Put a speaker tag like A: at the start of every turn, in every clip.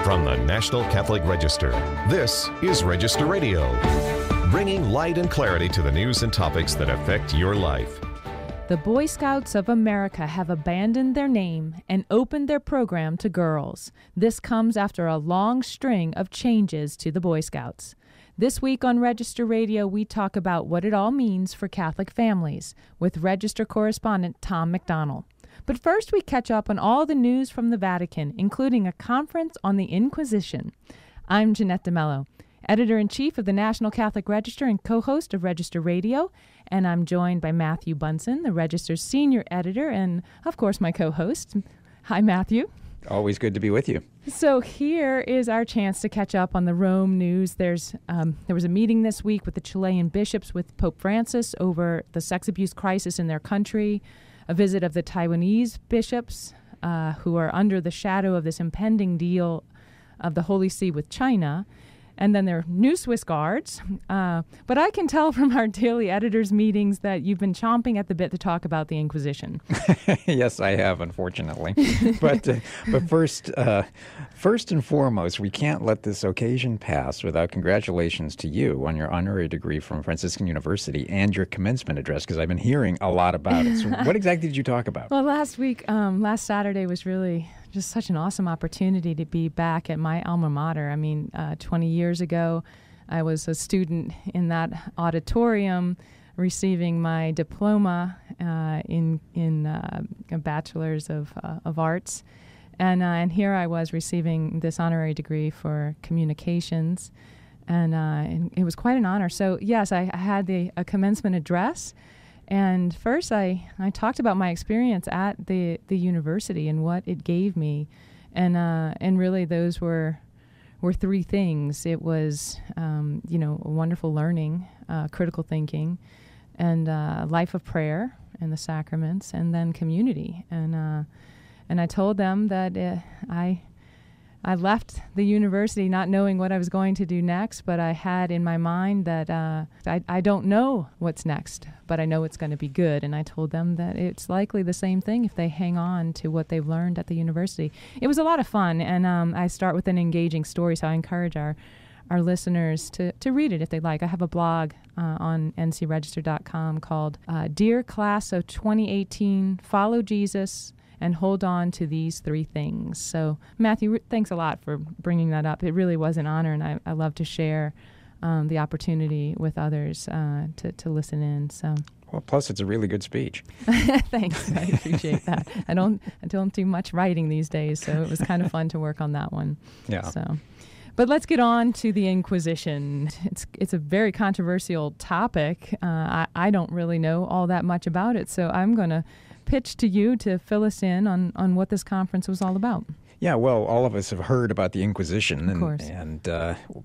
A: From the National Catholic Register, this is Register Radio, bringing light and clarity to the news and topics that affect your life.
B: The Boy Scouts of America have abandoned their name and opened their program to girls. This comes after a long string of changes to the Boy Scouts. This week on Register Radio, we talk about what it all means for Catholic families with Register correspondent Tom McDonald. But first, we catch up on all the news from the Vatican, including a conference on the Inquisition. I'm Jeanette DeMelo, editor-in-chief of the National Catholic Register and co-host of Register Radio, and I'm joined by Matthew Bunson, the Register's senior editor and, of course, my co-host. Hi, Matthew.
C: Always good to be with you.
B: So here is our chance to catch up on the Rome news. There was a meeting this week with the Chilean bishops with Pope Francis over the sex abuse crisis in their country, a visit of the Taiwanese bishops who are under the shadow of this impending deal of the Holy See with China, and then there are new Swiss guards. But I can tell from our daily editors' meetings that you've been chomping at the bit to talk about the Inquisition.
C: Yes, I have, unfortunately. But first and foremost, we can't let this occasion pass without congratulations to you on your honorary degree from Franciscan University and your commencement address, because I've been hearing a lot about it. So what exactly did you talk about?
B: Well, last Saturday was really just such an awesome opportunity to be back at my alma mater. I mean, 20 years ago, I was a student in that auditorium receiving my diploma in a bachelor's of arts. And here I was receiving this honorary degree for communications. And it was quite an honor. So, yes, I had a commencement address. And first, I talked about my experience at the university and what it gave me, and really those were three things. It was wonderful learning, critical thinking, and life of prayer and the sacraments, and then community. And I told them that I left the university not knowing what I was going to do next, but I had in my mind that I don't know what's next, but I know it's going to be good. And I told them that it's likely the same thing if they hang on to what they've learned at the university. It was a lot of fun, and I start with an engaging story, so I encourage our listeners to read it if they like. I have a blog on ncregister.com called Dear Class of 2018, Follow Jesus and Hold on to These Three Things. So, Matthew, thanks a lot for bringing that up. It really was an honor, and I love to share the opportunity with others to listen in. So,
C: well, plus it's a really good speech.
B: Thanks, I appreciate that. I don't do much writing these days, so it was kind of fun to work on that one.
C: Yeah.
B: So, but let's get on to the Inquisition. It's a very controversial topic. I don't really know all that much about it, so I'm going to pitch to you to fill us in on what this conference was all about.
C: Yeah, well, all of us have heard about the Inquisition,
B: and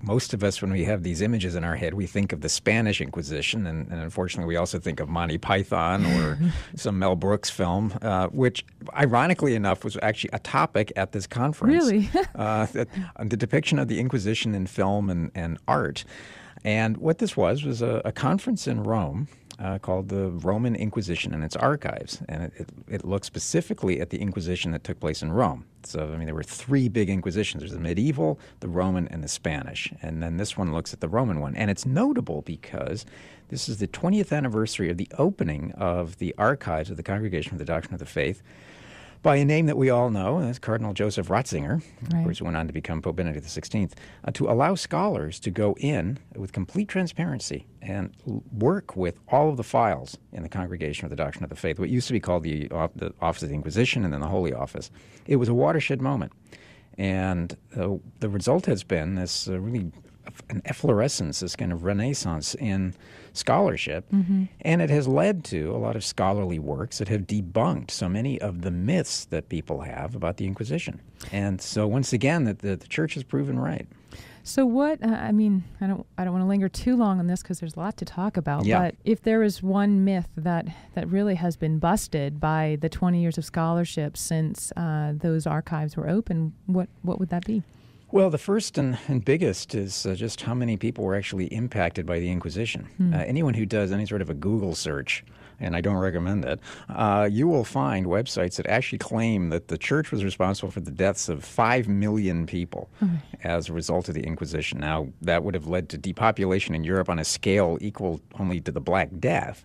C: most of us, when we have these images in our head, we think of the Spanish Inquisition, and unfortunately we also think of Monty Python or some Mel Brooks film, which, ironically enough, was actually a topic at this conference.
B: Really?
C: The depiction of the Inquisition in film and art. And what this was a conference in Rome called the Roman Inquisition and its archives. And it looked specifically at the Inquisition that took place in Rome. So, I mean, there were three big Inquisitions. There's the medieval, the Roman, and the Spanish. And then this one looks at the Roman one. And it's notable because this is the 20th anniversary of the opening of the archives of the Congregation for the Doctrine of the Faith by a name that we all know, that's Cardinal Joseph Ratzinger,
B: right,
C: of course, who went on to become Pope Benedict XVI, to allow scholars to go in with complete transparency and work with all of the files in the Congregation of the Doctrine of the Faith, what used to be called the Office of the Inquisition and then the Holy Office. It was a watershed moment. And the result has been this really an efflorescence, this kind of renaissance in scholarship, and it has led to a lot of scholarly works that have debunked so many of the myths that people have about the Inquisition. And so once again, the Church has proven right.
B: So what, I mean, I don't want to linger too long on this because there's a lot to talk about, but if there is one myth that really has been busted by the 20 years of scholarship since those archives were open, what would that be?
C: Well, the first and biggest is just how many people were actually impacted by the Inquisition. Anyone who does any sort of a Google search and I don't recommend it, you will find websites that actually claim that the church was responsible for the deaths of 5 million people as a result of the Inquisition. Now, that would have led to depopulation in Europe on a scale equal only to the Black Death.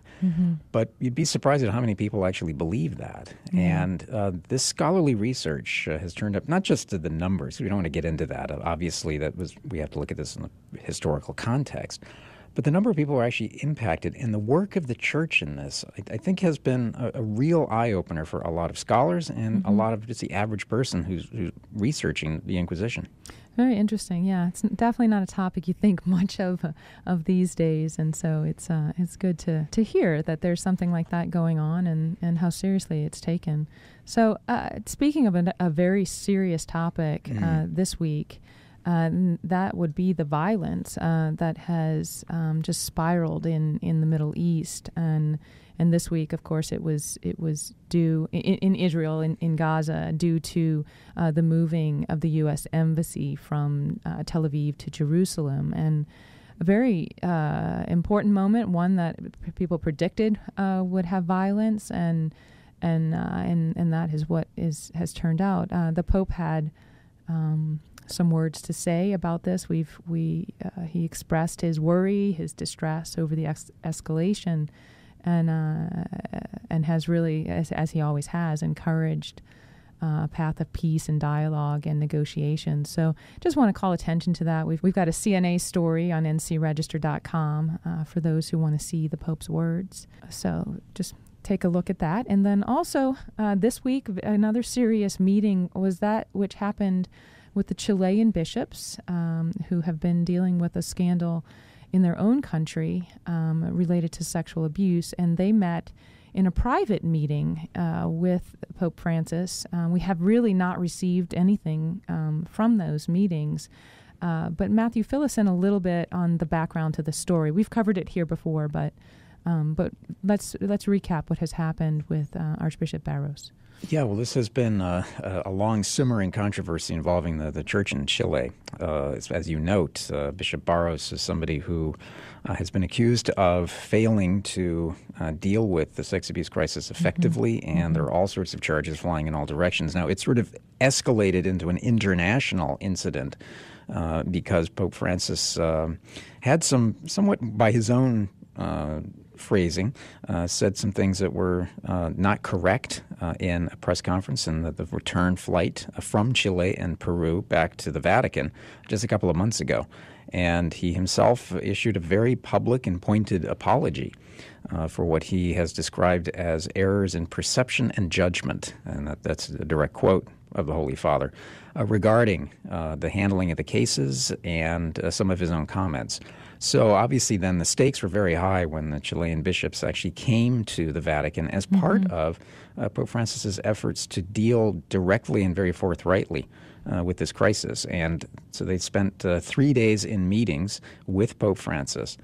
C: But you'd be surprised at how many people actually believe that. And this scholarly research has turned up not just to the numbers. We don't want to get into that. Obviously, we have to look at this in the historical context. But the number of people who are actually impacted and the work of the church in this, I think, has been a real eye-opener for a lot of scholars and a lot of just the average person who's researching the Inquisition.
B: Very interesting. Yeah, it's definitely not a topic you think much of these days, and so it's good to hear that there's something like that going on and how seriously it's taken. So, speaking of a very serious topic this week. That would be the violence that has just spiraled in the Middle East, and this week, of course, it was due in Israel, in Gaza, due to the moving of the U.S. embassy from Tel Aviv to Jerusalem, and a very important moment, one that people predicted would have violence, and that is what has turned out. The Pope had some words to say about this. He expressed his worry, his distress over the escalation, and has really, as he always has, encouraged a path of peace and dialogue and negotiation. So just want to call attention to that. We've got a CNA story on ncregister.com for those who want to see the Pope's words. So just take a look at that. And then also this week, another serious meeting was that which happened with the Chilean bishops who have been dealing with a scandal in their own country related to sexual abuse, and they met in a private meeting with Pope Francis. We have really not received anything from those meetings, but Matthew, fill us in a little bit on the background to the story. We've covered it here before, but let's recap what has happened with Archbishop Barros.
C: Yeah, well, this has been a long simmering controversy involving the church in Chile. As you note, Bishop Barros is somebody who has been accused of failing to deal with the sex abuse crisis effectively, and there are all sorts of charges flying in all directions. Now, it's sort of escalated into an international incident because Pope Francis had somewhat by his own phrasing, said some things that were not correct in a press conference in the return flight from Chile and Peru back to the Vatican just a couple of months ago. And he himself issued a very public and pointed apology for what he has described as errors in perception and judgment. And that's a direct quote of the Holy Father regarding the handling of the cases and some of his own comments. So obviously then the stakes were very high when the Chilean bishops actually came to the Vatican as part of Pope Francis's efforts to deal directly and very forthrightly with this crisis. And so they spent 3 days in meetings with Pope Francis.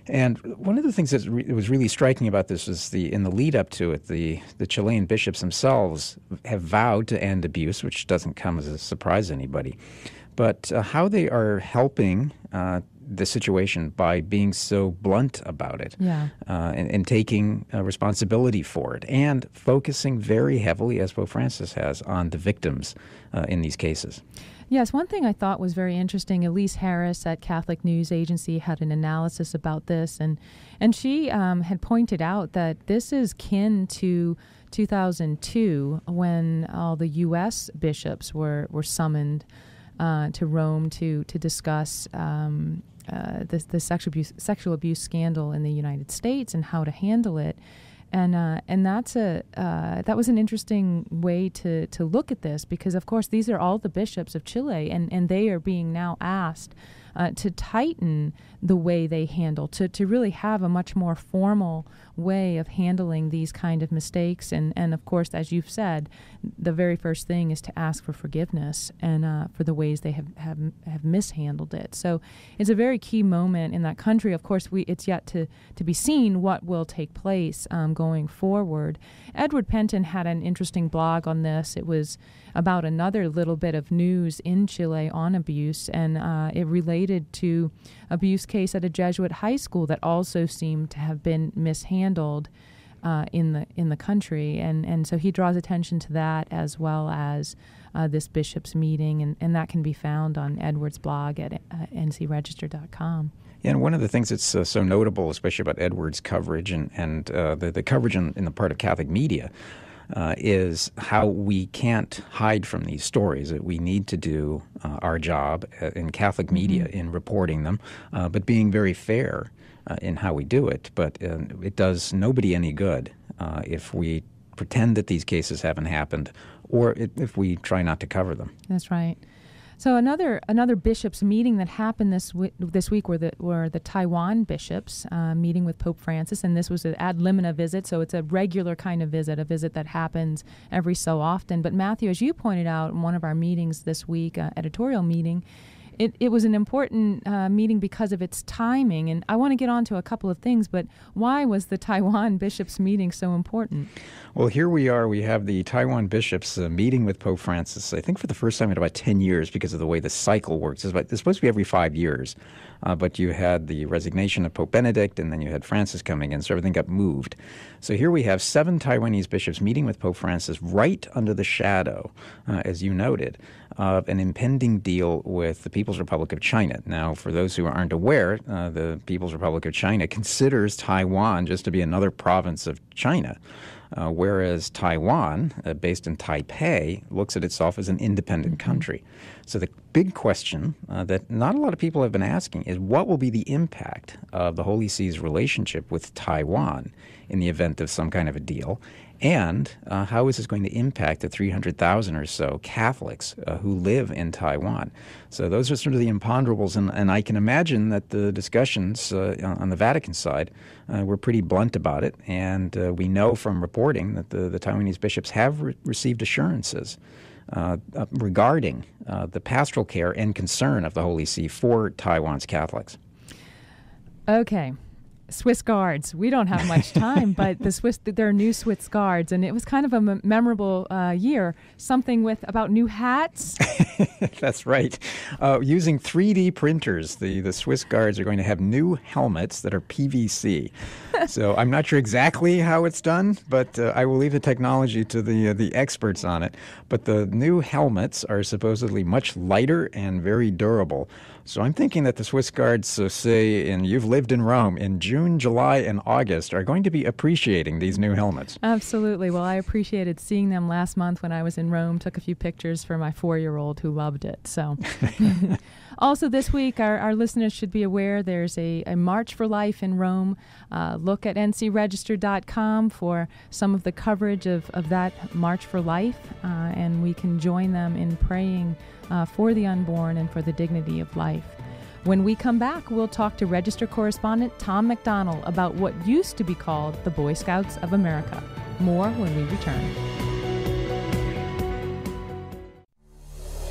C: And one of the things that was really striking about this was in the lead up to it, the Chilean bishops themselves have vowed to end abuse, which doesn't come as a surprise to anybody. But how they are helping the situation by being so blunt about it and taking responsibility for it and focusing very heavily, as Pope Francis has, on the victims in these cases.
B: Yes, one thing I thought was very interesting, Elise Harris at Catholic News Agency had an analysis about this, and she had pointed out that this is kin to 2002 when all the U.S. bishops were summoned to Rome to discuss the sexual abuse scandal in the United States and how to handle it. And that was an interesting way to look at this, because of course these are all the bishops of Chile, and they are being now asked to tighten the way they handle, to really have a much more formal way of handling these kind of mistakes. And of course, as you've said, the very first thing is to ask for forgiveness and for the ways they have mishandled it. So it's a very key moment in that country. Of course, it's yet to be seen what will take place going forward. Edward Penton had an interesting blog on this. It was about another little bit of news in Chile on abuse, and it related to abuse case at a Jesuit high school that also seemed to have been mishandled. in the country, and so he draws attention to that as well as this bishops' meeting, and that can be found on Edward's blog at ncregister.com.
C: Yeah, and one of the things that's so notable, especially about Edward's coverage and the coverage in the part of Catholic media, is how we can't hide from these stories. That we need to do our job in Catholic media in reporting them, but being very fair in how we do it. But it does nobody any good if we pretend that these cases haven't happened, or if we try not to cover them.
B: That's right. So another bishops' meeting that happened this week were the Taiwan bishops meeting with Pope Francis, and this was an ad limina visit, so it's a regular kind of visit, a visit that happens every so often. But Matthew, as you pointed out in one of our meetings this week, editorial meeting, it was an important meeting because of its timing, and I want to get on to a couple of things, but why was the Taiwan bishops' meeting so important?
C: Well, here we are. We have the Taiwan bishops meeting with Pope Francis, I think for the first time in about 10 years because of the way the cycle works. It's supposed to be every 5 years, but you had the resignation of Pope Benedict, and then you had Francis coming in, so everything got moved. So here we have 7 Taiwanese bishops meeting with Pope Francis right under the shadow, as you noted, of an impending deal with the People's Republic of China. Now, for those who aren't aware, the People's Republic of China considers Taiwan just to be another province of China, whereas Taiwan, based in Taipei, looks at itself as an independent country. So the big question that not a lot of people have been asking is, what will be the impact of the Holy See's relationship with Taiwan in the event of some kind of a deal? And how is this going to impact the 300,000 or so Catholics who live in Taiwan? So those are sort of the imponderables, and I can imagine that the discussions on the Vatican side were pretty blunt about it, and we know from reporting that the Taiwanese bishops have received assurances regarding the pastoral care and concern of the Holy See for Taiwan's Catholics.
B: Okay. Swiss Guards. We don't have much time, but there are new Swiss Guards, and it was kind of a memorable year. Something about new hats.
C: That's right. Using 3D printers, the Swiss Guards are going to have new helmets that are PVC. So I'm not sure exactly how it's done, but I will leave the technology to the experts on it. But the new helmets are supposedly much lighter and very durable. So I'm thinking that the Swiss Guards, say, and you've lived in Rome, in June, July, and August, are going to be appreciating these new helmets.
B: Absolutely. Well, I appreciated seeing them last month when I was in Rome, took a few pictures for my 4-year-old who loved it. So, also this week, our listeners should be aware there's a March for Life in Rome. Look at ncregister.com for some of the coverage of that March for Life, and we can join them in praying for the unborn and for the dignity of life. When we come back, we'll talk to Register correspondent Tom McDonald about what used to be called the Boy Scouts of America. More when we return.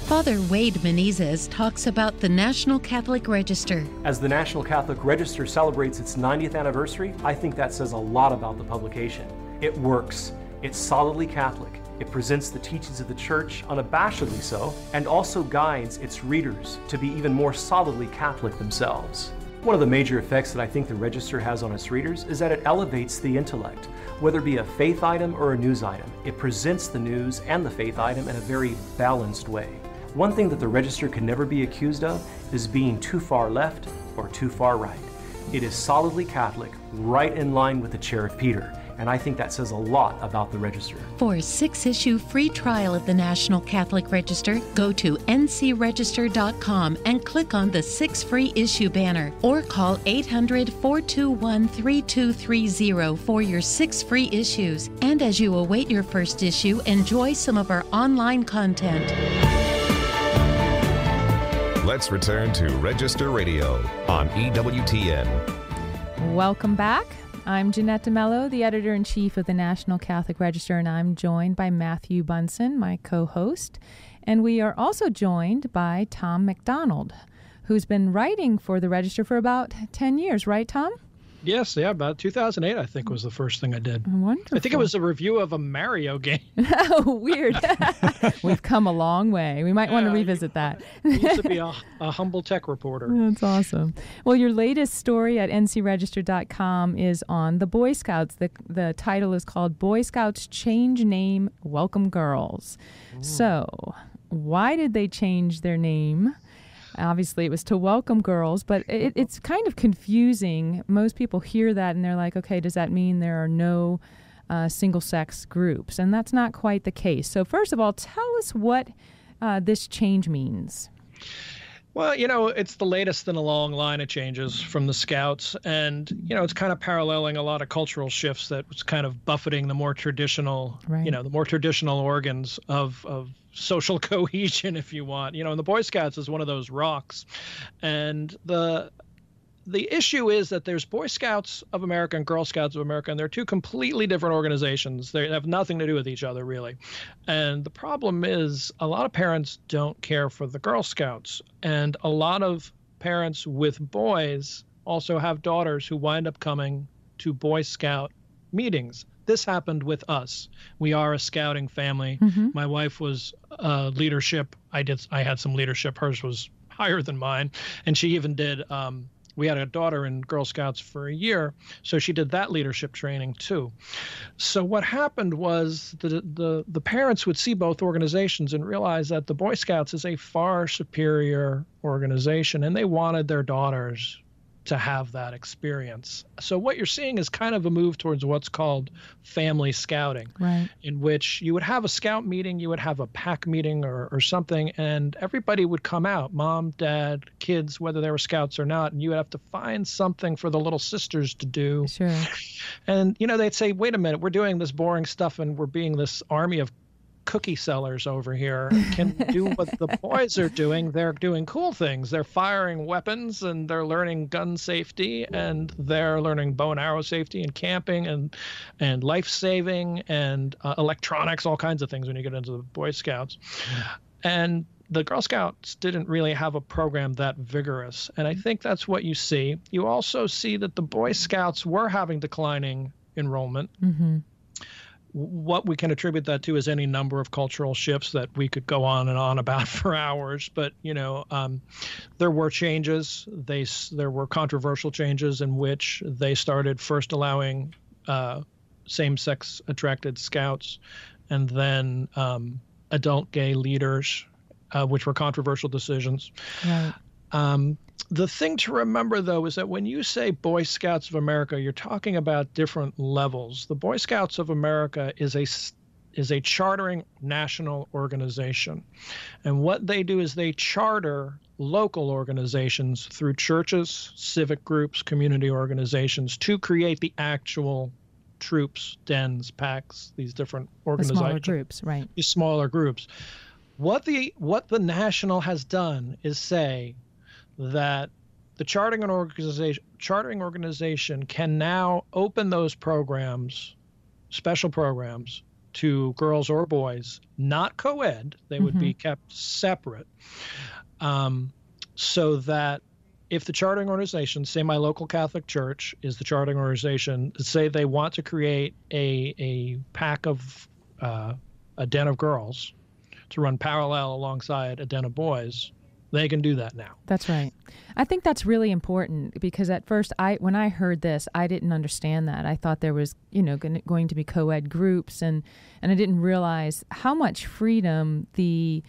D: Father Wade Menezes talks about the National Catholic Register.
E: As the National Catholic Register celebrates its 90th anniversary, I think that says a lot about the publication. It works. It's solidly Catholic. It presents the teachings of the Church unabashedly so, and also guides its readers to be even more solidly Catholic themselves. One of the major effects that I think the Register has on its readers is that it elevates the intellect. Whether it be a faith item or a news item, it presents the news and the faith item in a very balanced way. One thing that the Register can never be accused of is being too far left or too far right. It is solidly Catholic, right in line with the chair of Peter. And I think that says a lot about the Register. For a 6-issue free trial of the National Catholic Register, go to ncregister.com and click on the 6 free issue banner, or call 800-421-3230 for your 6 free issues. And as you await your first issue, enjoy some of our online content.
A: Let's return to Register Radio on EWTN.
B: Welcome back. I'm Jeanette DeMelo, the editor-in-chief of the National Catholic Register, and I'm joined by Matthew Bunson, my co-host. And we are also joined by Tom McDonald, who's been writing for the Register for about 10 years, right, Tom?
F: Yes, yeah, about 2008, I think, was the first thing I did.
B: Wonderful.
F: I think it was a review of a Mario game.
B: Oh, weird. We've come a long way. We might want to revisit that.
F: I used to be a humble tech reporter.
B: That's awesome. Well, your latest story at ncregister.com is on the Boy Scouts. The title is called Boy Scouts Change Name, Welcome Girls. So, why did they change their name? Obviously, it was to welcome girls, but it's kind of confusing. Most people hear that and they're like, okay, does that mean there are no single-sex groups? And that's not quite the case. So first of all, tell us what this change means.
F: Well, it's the latest in a long line of changes from the Scouts. And, it's kind of paralleling a lot of cultural shifts that was kind of buffeting the more traditional, the more traditional organs of social cohesion, if you want. And the Boy Scouts is one of those rocks. And the issue is that there's Boy Scouts of America and Girl Scouts of America, and they're two completely different organizations. They have nothing to do with each other, really. And the problem is a lot of parents don't care for the Girl Scouts. And a lot of parents with boys also have daughters who wind up coming to Boy Scout meetings. This happened with us. We are a scouting family. Mm-hmm. My wife was leadership. I had some leadership. Hers was higher than mine. And she even did, we had a daughter in Girl Scouts for a year, so she did that leadership training too. So what happened was the parents would see both organizations and realize that the Boy Scouts is a far superior organization, and they wanted their daughters to have that experience. So what you're seeing is kind of a move towards what's called family scouting, right, in which you would have a scout meeting, you would have a pack meeting or something, and everybody would come out, mom, dad, kids, whether they were scouts or not, and you would have to find something for the little sisters to do.
B: Sure.
F: And, they'd say, wait a minute, we're doing this boring stuff and we're being this army of cookie sellers over here. Can do what the boys are doing. They're doing cool things. They're firing weapons and they're learning gun safety and they're learning bow and arrow safety and camping and life saving and electronics, all kinds of things when you get into the Boy Scouts. And the Girl Scouts didn't really have a program that vigorous. And I think that's what you see. You also see that the Boy Scouts were having declining enrollment. Mm-hmm. What we can attribute that to is any number of cultural shifts that we could go on and on about for hours. But, there were changes. There were controversial changes in which they started first allowing same-sex attracted scouts and then adult gay leaders, which were controversial decisions. Right. The thing to remember, though, is that when you say Boy Scouts of America, you're talking about different levels. The Boy Scouts of America is a chartering national organization. And what they do is they charter local organizations through churches, civic groups, community organizations to create the actual troops, dens, packs, these different organizations. The smaller groups, right. These smaller groups. What the national has done is say that the chartering organization can now open those programs, special programs, to girls or boys, not co-ed. They would be kept separate, so that if the chartering organization, say my local Catholic church is the chartering organization, say they want to create a pack of a den of girls to run parallel alongside a den of boys, they can do that now.
B: That's right. I think that's really important because at first, when I heard this, I didn't understand that. I thought there was, going to be co-ed groups, and I didn't realize how much freedom the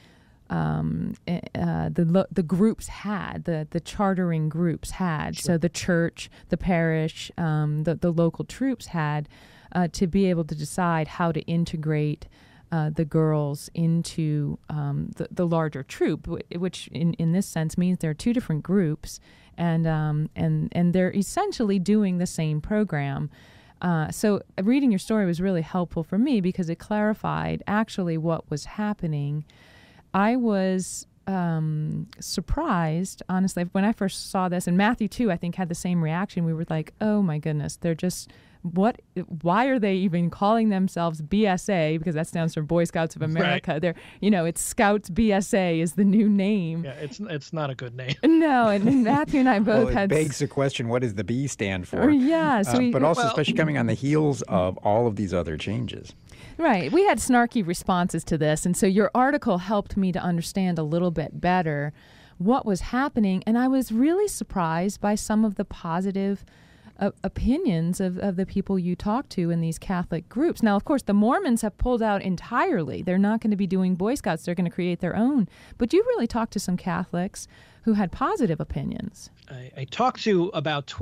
B: groups had, the chartering groups had. Sure. So the church, the parish, the local troops had to be able to decide how to integrate the girls into the larger troop, which in this sense means there are two different groups, and they're essentially doing the same program. So reading your story was really helpful for me because it clarified actually what was happening. I was surprised, honestly, when I first saw this, and Matthew too, I think had the same reaction. We were like, oh my goodness, they're just, why are they even calling themselves BSA? Because that stands for Boy Scouts of America.
F: Right.
B: They're, it's Scouts BSA is the new name.
F: Yeah, it's not a good name.
B: No, and Matthew and I both
C: it begs the question, what does the B stand for?
B: Yeah. So
C: but also especially coming on the heels of all of these other changes.
B: Right. We had snarky responses to this, and so your article helped me to understand a little bit better what was happening, and I was really surprised by some of the positive opinions of the people you talk to in these Catholic groups. Now, of course, the Mormons have pulled out entirely. They're not going to be doing Boy Scouts. They're going to create their own. But you really talked to some Catholics who had positive opinions.
F: I talked to about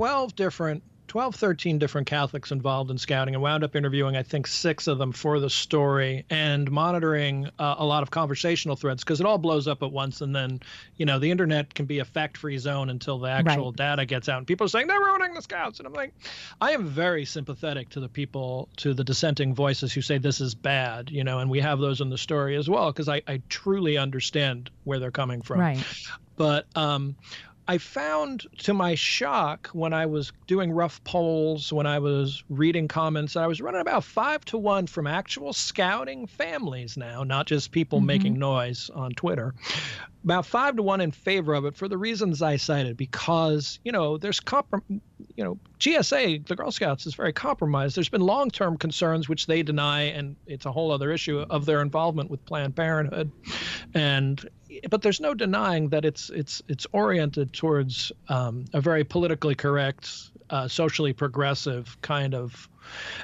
F: 13 different Catholics involved in scouting and wound up interviewing, I think, 6 of them for the story and monitoring a lot of conversational threads because it all blows up at once. And then, the internet can be a fact-free zone until the actual data gets out. And people are saying, they're ruining the scouts. And I'm like, I am very sympathetic to the dissenting voices who say this is bad, and we have those in the story as well because I truly understand where they're coming from.
B: Right.
F: But I found, to my shock, when I was doing rough polls, when I was reading comments, I was running about 5-1 from actual scouting families now, not just people making noise on Twitter. About 5-1 in favor of it for the reasons I cited, because, there's GSA, the Girl Scouts, is very compromised. There's been long-term concerns, which they deny, and it's a whole other issue of their involvement with Planned Parenthood. But there's no denying that it's oriented towards a very politically correct, socially progressive kind of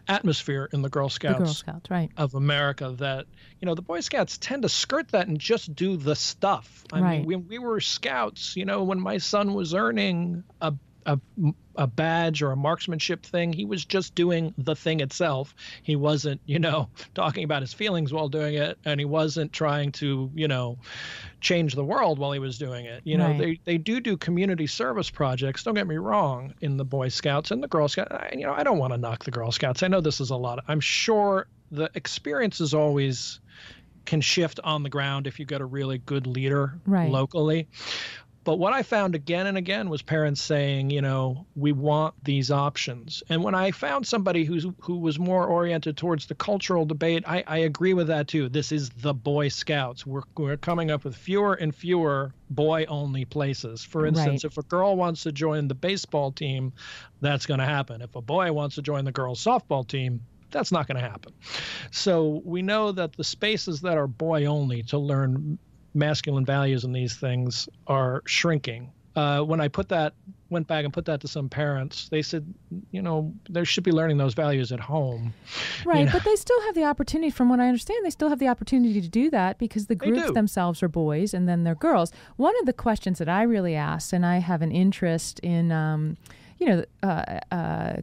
F: atmosphere in the Girl Scouts,
B: right,
F: of America that, the Boy Scouts tend to skirt that and just do the stuff. I mean, when we were Scouts, when my son was earning a badge or a marksmanship thing, he was just doing the thing itself. He wasn't, talking about his feelings while doing it, and he wasn't trying to, change the world while he was doing it. They do community service projects, don't get me wrong, in the Boy Scouts and the Girl Scouts. I don't want to knock the Girl Scouts. I know this is a lot. I'm sure the experiences always can shift on the ground if you get a really good leader locally. But what I found again and again was parents saying, we want these options. And when I found somebody who was more oriented towards the cultural debate, I agree with that too. This is the Boy Scouts. We're coming up with fewer and fewer boy-only places. For instance, if a girl wants to join the baseball team, that's going to happen. If a boy wants to join the girls' softball team, that's not going to happen. So we know that the spaces that are boy-only to learn masculine values in these things are shrinking. When I went back and put that to some parents, they said, they should be learning those values at home.
B: Right, but they still have the opportunity, from what I understand, they still have the opportunity to do that because the groups themselves are boys and then they're girls. One of the questions that I really asked, and I have an interest in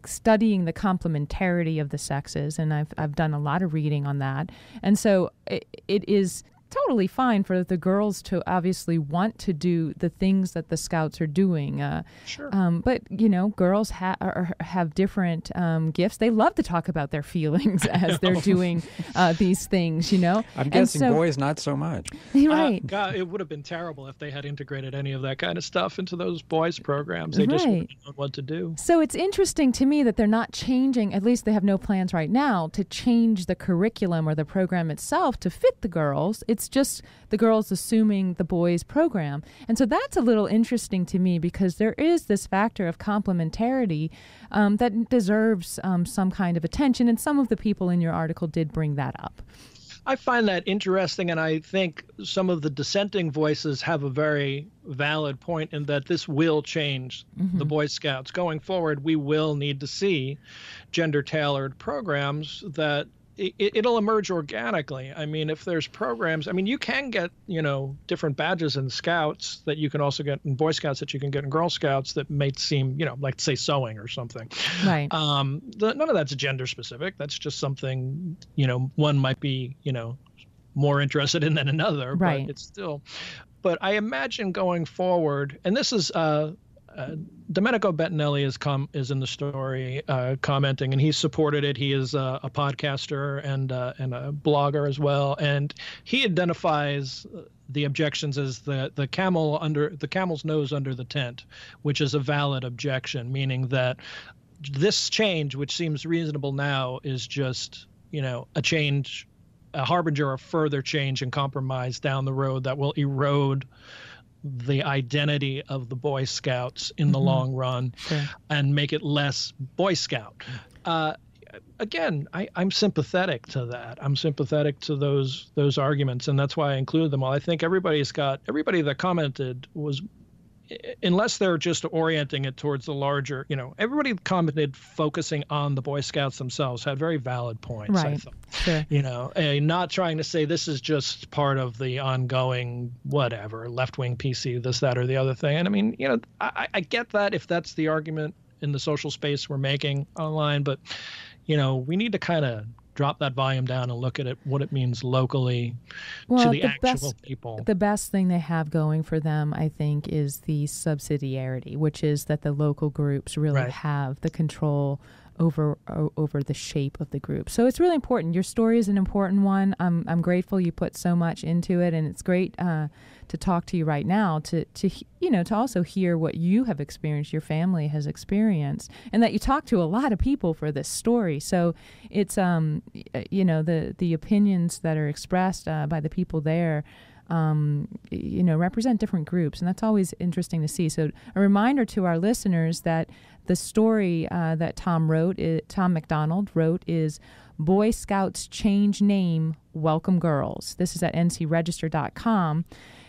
B: studying the complementarity of the sexes, and I've done a lot of reading on that. And so it is totally fine for the girls to obviously want to do the things that the Scouts are doing.
F: Sure.
B: But, girls have different gifts. They love to talk about their feelings as they're doing these things,
C: I'm guessing boys not so much.
B: Right.
F: God, it would have been terrible if they had integrated any of that kind of stuff into those boys' programs. They just wouldn't know what to do.
B: So it's interesting to me that they're not changing, at least they have no plans right now, to change the curriculum or the program itself to fit the girls. It's just the girls assuming the boys' program. And so that's a little interesting to me because there is this factor of complementarity that deserves some kind of attention. And some of the people in your article did bring that up.
F: I find that interesting, and I think some of the dissenting voices have a very valid point in that this will change the Boy Scouts. Going forward, we will need to see gender-tailored programs that it'll emerge organically. I mean, if there's programs, you can get, different badges in Scouts that you can also get in Boy Scouts that you can get in Girl Scouts that may seem, like say sewing or something.
B: Right.
F: None of that's gender specific. That's just something, one might be, more interested in than another.
B: Right.
F: But it's still. But I imagine going forward, and this is Domenico Bettinelli is in the story commenting, and he's supported it. He is a podcaster and a blogger as well, and he identifies the objections is the camel's nose under the tent, which is a valid objection, meaning that this change, which seems reasonable now, is just, a change, a harbinger of further change and compromise down the road that will erode the identity of the Boy Scouts in the long run and make it less Boy Scout. Again, I'm sympathetic to that. I'm sympathetic to those arguments, and that's why I included them all. I think everybody that commented was, unless they're just orienting it towards the larger, everybody commented focusing on the Boy Scouts themselves had very valid points.
B: Right.
F: I thought.
B: Sure.
F: Not trying to say this is just part of the ongoing whatever left-wing PC, this, that, or the other thing. And I mean, I get that if that's the argument in the social space we're making online, but we need to kind of drop that volume down and look at it, what it means locally to the actual people.
B: The best thing they have going for them, I think, is the subsidiarity, which is that the local groups really have the control over the shape of the group. So it's really important. Your story is an important one. I'm grateful you put so much into it, and it's great to talk to you right now to also hear what you have experienced, your family has experienced, and that you talk to a lot of people for this story. So it's the opinions that are expressed by the people there represent different groups, and that's always interesting to see. So a reminder to our listeners that the story that Tom McDonald wrote is Boy Scouts Change Name, Welcome Girls. This is at ncregister.com.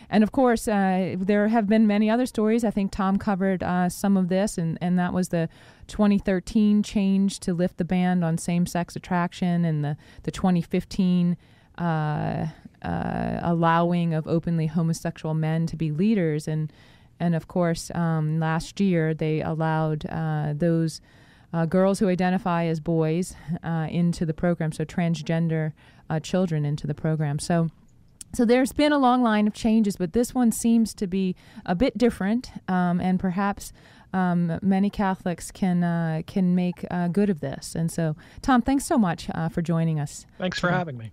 B: And of course, there have been many other stories. I think Tom covered some of this, and that was the 2013 change to lift the ban on same-sex attraction, and the 2015 allowing of openly homosexual men to be leaders. And of course, last year they allowed those girls who identify as boys into the program, so transgender children into the program. So there's been a long line of changes, but this one seems to be a bit different, and perhaps many Catholics can make good of this. And so, Tom, thanks so much for joining us.
F: Thanks for having me.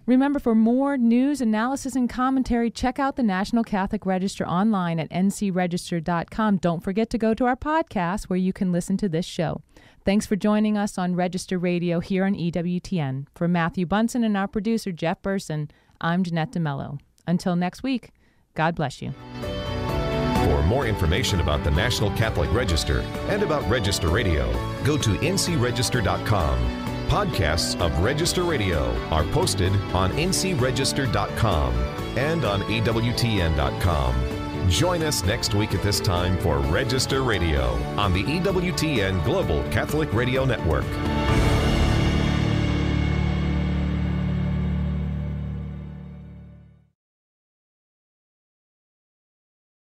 B: Remember, for more news, analysis, and commentary, check out the National Catholic Register online at ncregister.com. Don't forget to go to our podcast where you can listen to this show. Thanks for joining us on Register Radio here on EWTN. For Matthew Bunson and our producer, Jeff Burson, I'm Jeanette DeMelo. Until next week, God bless you.
A: For more information about the National Catholic Register and about Register Radio, go to ncregister.com. Podcasts of Register Radio are posted on ncregister.com and on EWTN.com. Join us next week at this time for Register Radio on the EWTN Global Catholic Radio Network.